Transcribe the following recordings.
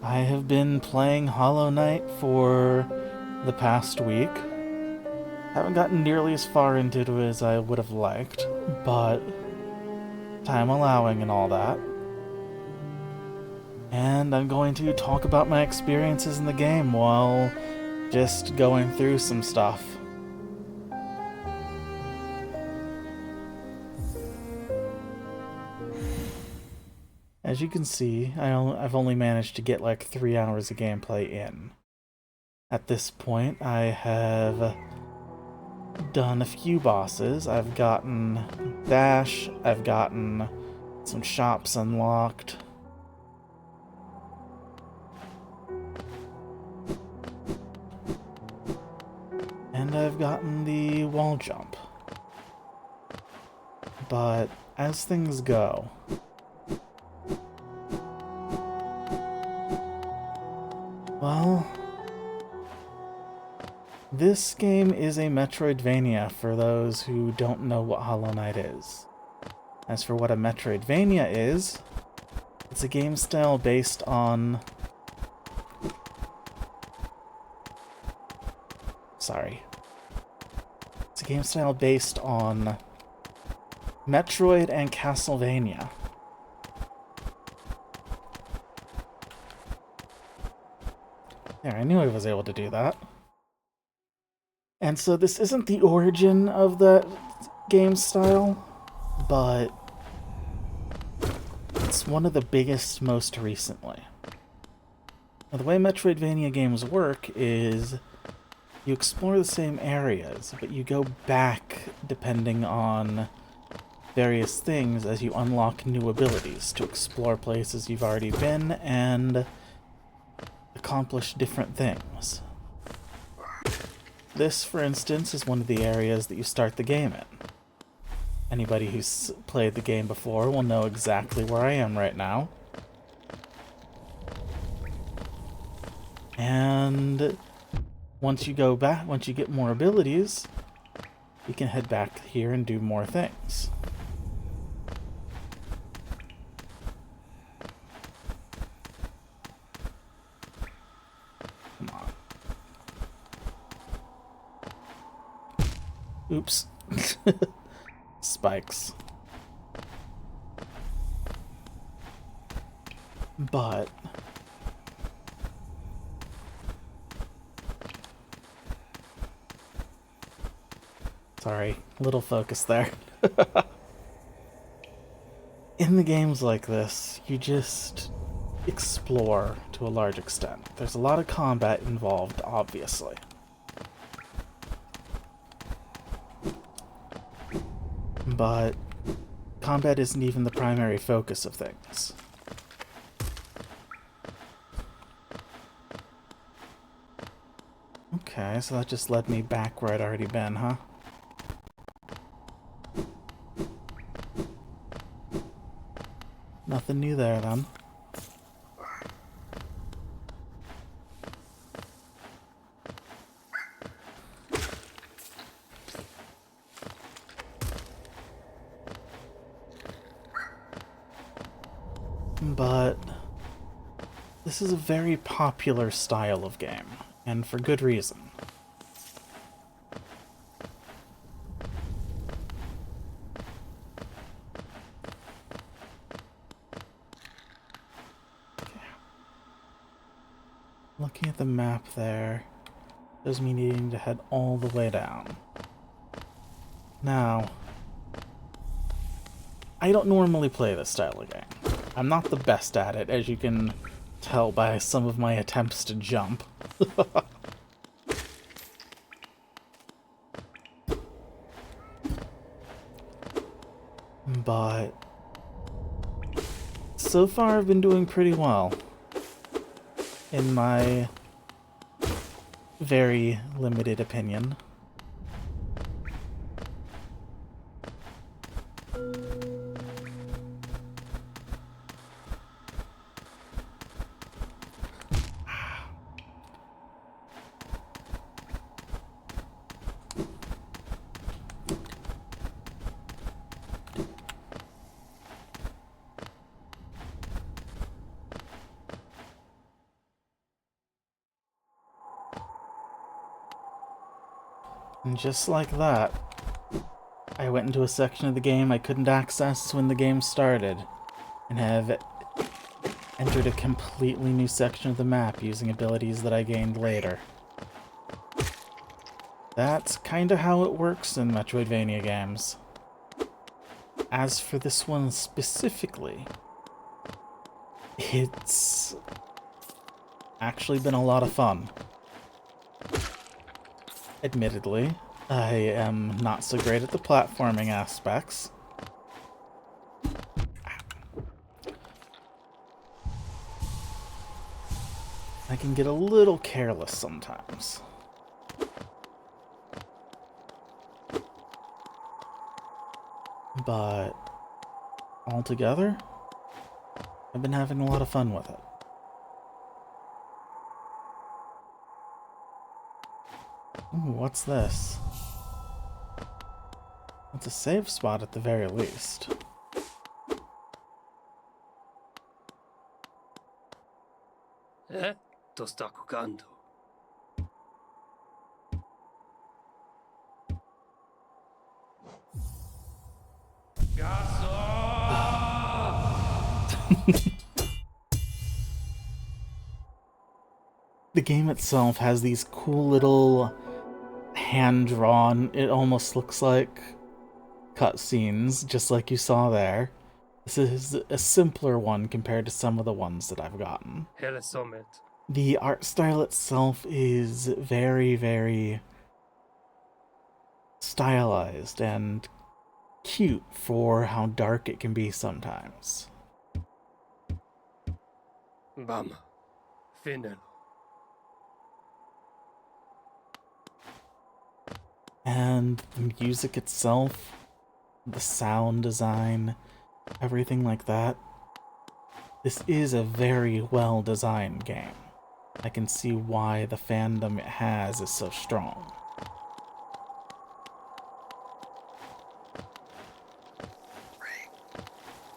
I have been playing Hollow Knight for the past week. Haven't gotten nearly as far into it as I would have liked, but time allowing and all that. And I'm going to talk about my experiences in the game while just going through some stuff. As you can see, I've only managed to get like 3 hours of gameplay in. At this point, I have done a few bosses. I've gotten Dash, I've gotten some shops unlocked. And I've gotten the wall jump. But as things go, well, this game is a Metroidvania for those who don't know what Hollow Knight is. As for what a Metroidvania is, it's a game style based on... Sorry. It's a game style based on Metroid and Castlevania. There, I knew I was able to do that. And so this isn't the origin of that game style, but it's one of the biggest most recently. Now, the way Metroidvania games work is you explore the same areas, but you go back depending on various things as you unlock new abilities to explore places you've already been and accomplish different things. This, for instance, is one of the areas that you start the game in. Anybody who's played the game before will know exactly where I am right now. And once you go back, once you get more abilities, you can head back here and do more things. Come on. Oops. Spikes. But sorry, little focus there. In the games like this, you just explore to a large extent. There's a lot of combat involved, obviously. But combat isn't even the primary focus of things. Okay, so that just led me back where I'd already been, huh? Nothing new there, then. But this is a very popular style of game, and for good reason. Looking at the map there, shows me needing to head all the way down. Now, I don't normally play this style of game. I'm not the best at it, as you can tell by some of my attempts to jump. But so far I've been doing pretty well, in my very limited opinion. And just like that, I went into a section of the game I couldn't access when the game started, and have entered a completely new section of the map using abilities that I gained later. That's kinda how it works in Metroidvania games. As for this one specifically, it's actually been a lot of fun. Admittedly, I am not so great at the platforming aspects. I can get a little careless sometimes. But altogether, I've been having a lot of fun with it. Ooh, what's this? It's a save spot at the very least. To sta jugando. The game itself has these cool little hand-drawn, it almost looks like cutscenes, just like you saw there. This is a simpler one compared to some of the ones that I've gotten. Hele sommet. The art style itself is very, very stylized and cute for how dark it can be sometimes. Vamos. Finelo. And the music itself, the sound design, everything like that. This is a very well-designed game. I can see why the fandom it has is so strong.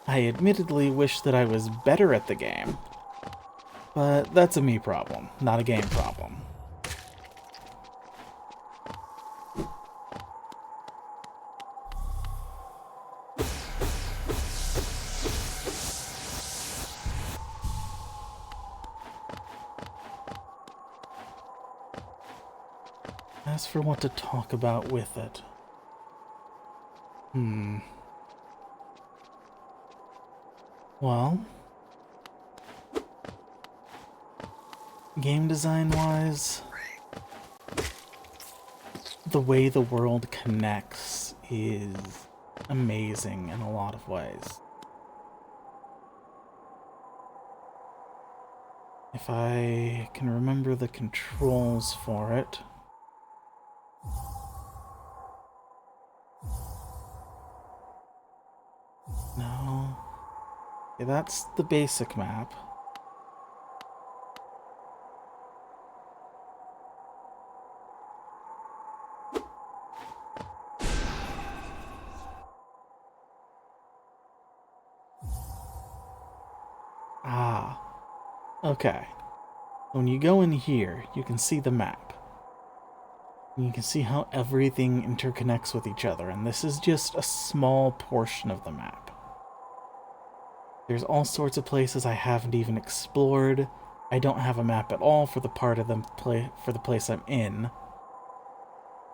I admittedly wish that I was better at the game, but that's a me problem, not a game problem. As for what to talk about with it... Well... game design-wise... the way the world connects is amazing in a lot of ways. If I can remember the controls for it... No. Okay, that's the basic map. Ah. Okay. When you go in here, you can see the map. You can see how everything interconnects with each other, and this is just a small portion of the map. There's all sorts of places I haven't even explored. I don't have a map at all for the part of the place I'm in.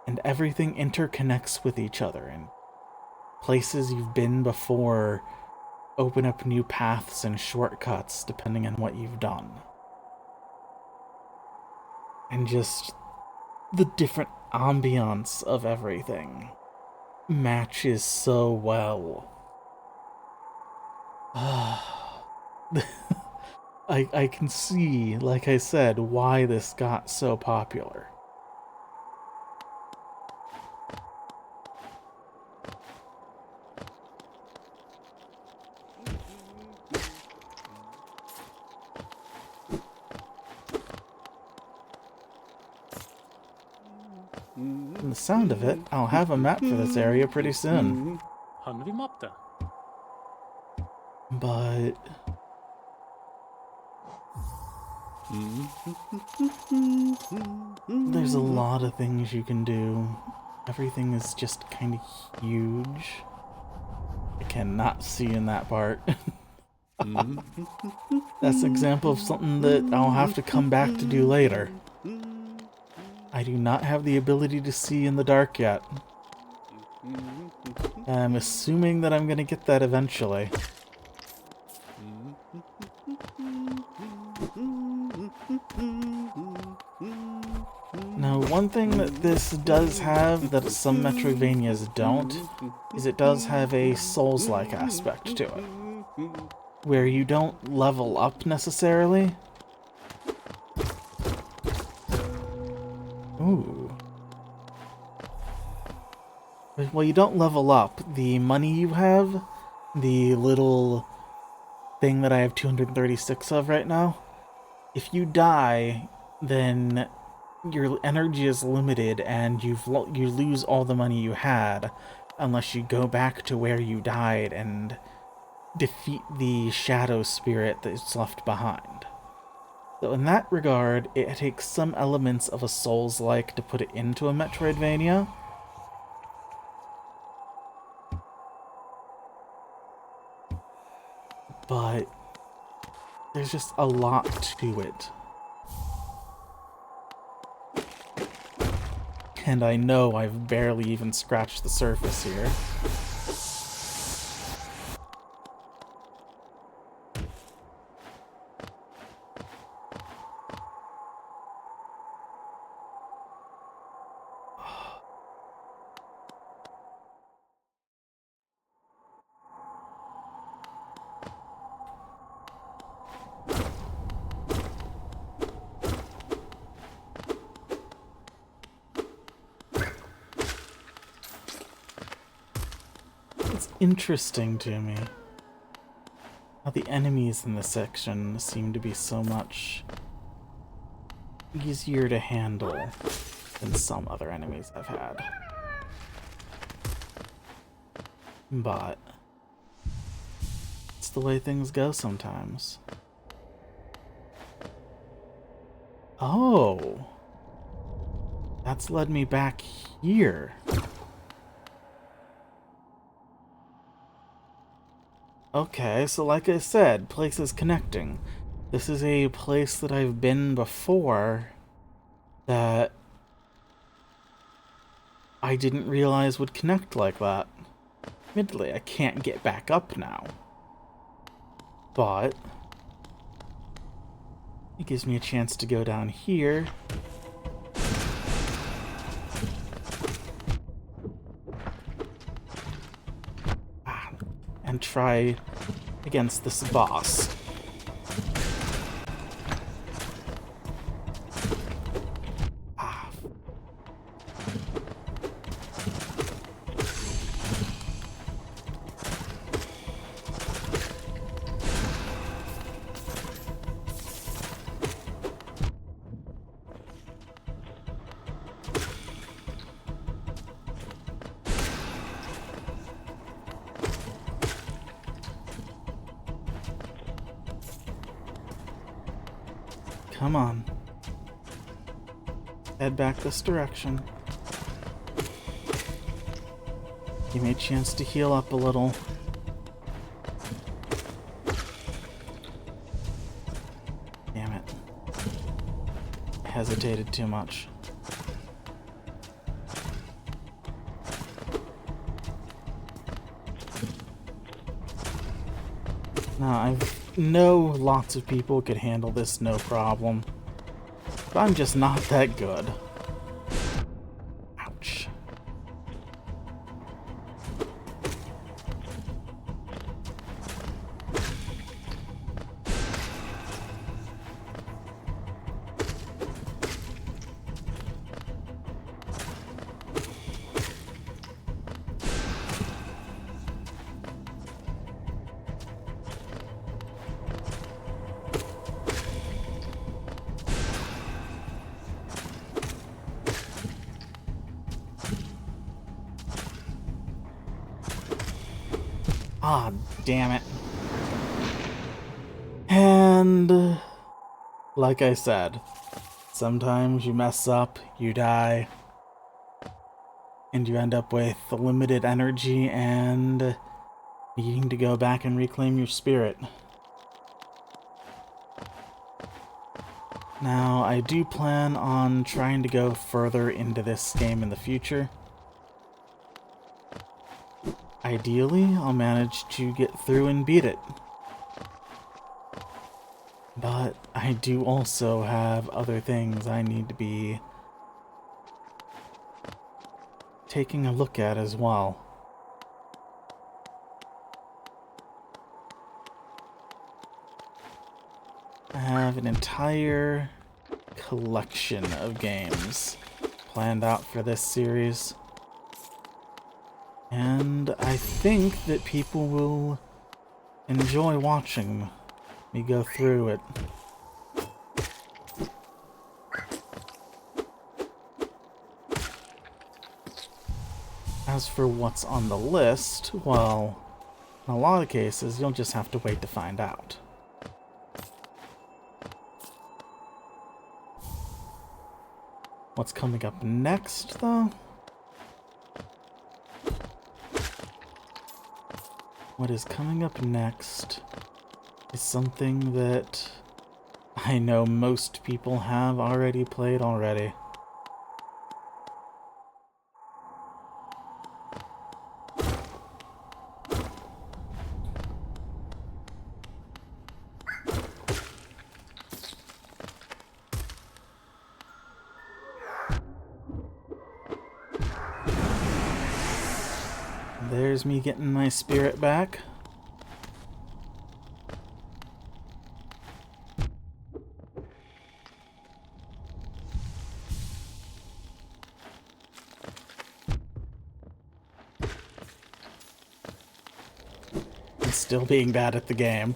And everything interconnects with each other, and places you've been before open up new paths and shortcuts depending on what you've done. And just the different ambiance of everything matches so well. I can see, like I said, why this got so popular. From the sound of it, I'll have a map for this area pretty soon. Han vi mapp det? But... there's a lot of things you can do Everything is just kind of huge. I cannot see in that part. That's an example of something that I'll have to come back to do later. I do not have the ability to see in the dark yet. I'm assuming that I'm going to get that eventually. Now, one thing that this does have that some Metroidvanias don't, is it does have a Souls-like aspect to it, where you don't level up necessarily. Ooh. Well, you don't level up. The money you have, the little thing that I have 236 of right now, if you die, then your energy is limited and you lose all the money you had unless you go back to where you died and defeat the shadow spirit that's left behind. So in that regard, it takes some elements of a Souls-like to put it into a Metroidvania. But there's just a lot to it. And I know I've barely even scratched the surface here. It's interesting to me how the enemies in this section seem to be so much easier to handle than some other enemies I've had. But it's the way things go sometimes. Oh, that's led me back here. Okay, so like I said, places connecting. This is a place that I've been before that I didn't realize would connect like that. Admittedly, I can't get back up now. But it gives me a chance to go down here. And try against this boss. Come on. Head back this direction. Give me a chance to heal up a little. Damn it. Hesitated too much. Now, I know lots of people could handle this no problem, but I'm just not that good. Ouch. Ah, damn it. And like I said, sometimes you mess up, you die. and you end up with limited energy and needing to go back and reclaim your spirit. Now, I do plan on trying to go further into this game in the future. Ideally, I'll manage to get through and beat it. But I do also have other things I need to be taking a look at as well. I have an entire collection of games planned out for this series. And I think that people will enjoy watching me go through it. As for what's on the list, well, in a lot of cases, you'll just have to wait to find out. What's coming up next, though? What is coming up next is something that I know most people have already played already. There's me getting my spirit back. And still being bad at the game.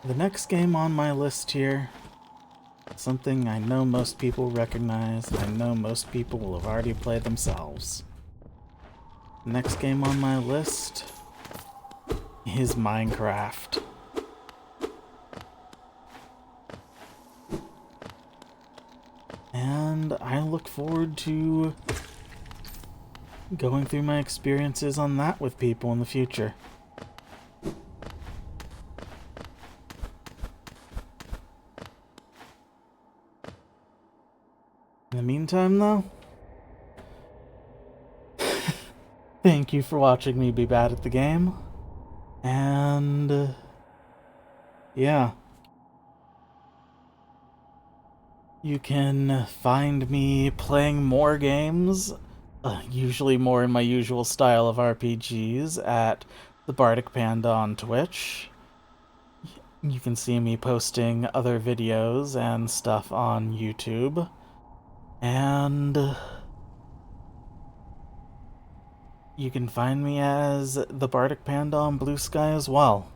The next game on my list here, something I know most people recognize, and I know most people will have already played themselves. The next game on my list is Minecraft. And I look forward to going through my experiences on that with people in the future. In the meantime, though, thank you for watching me be bad at the game. And, yeah. You can find me playing more games, usually more in my usual style of RPGs, at the Bardic Panda on Twitch. You can see me posting other videos and stuff on YouTube. And you can find me as the Bardic Panda on Blue Sky as well.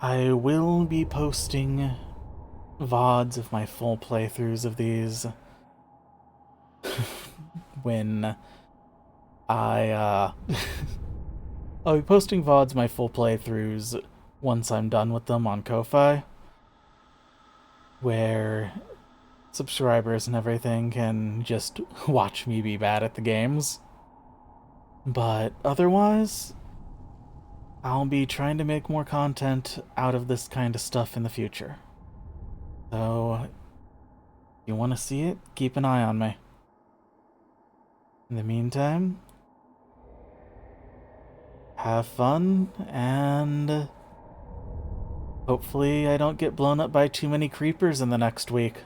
I will be posting VODs of my full playthroughs of these when I'll be posting VODs my full playthroughs once I'm done with them on Ko-Fi, where subscribers and everything can just watch me be bad at the games. But otherwise, I'll be trying to make more content out of this kind of stuff in the future. So, if you want to see it, keep an eye on me. In the meantime, have fun, and hopefully I don't get blown up by too many creepers in the next week.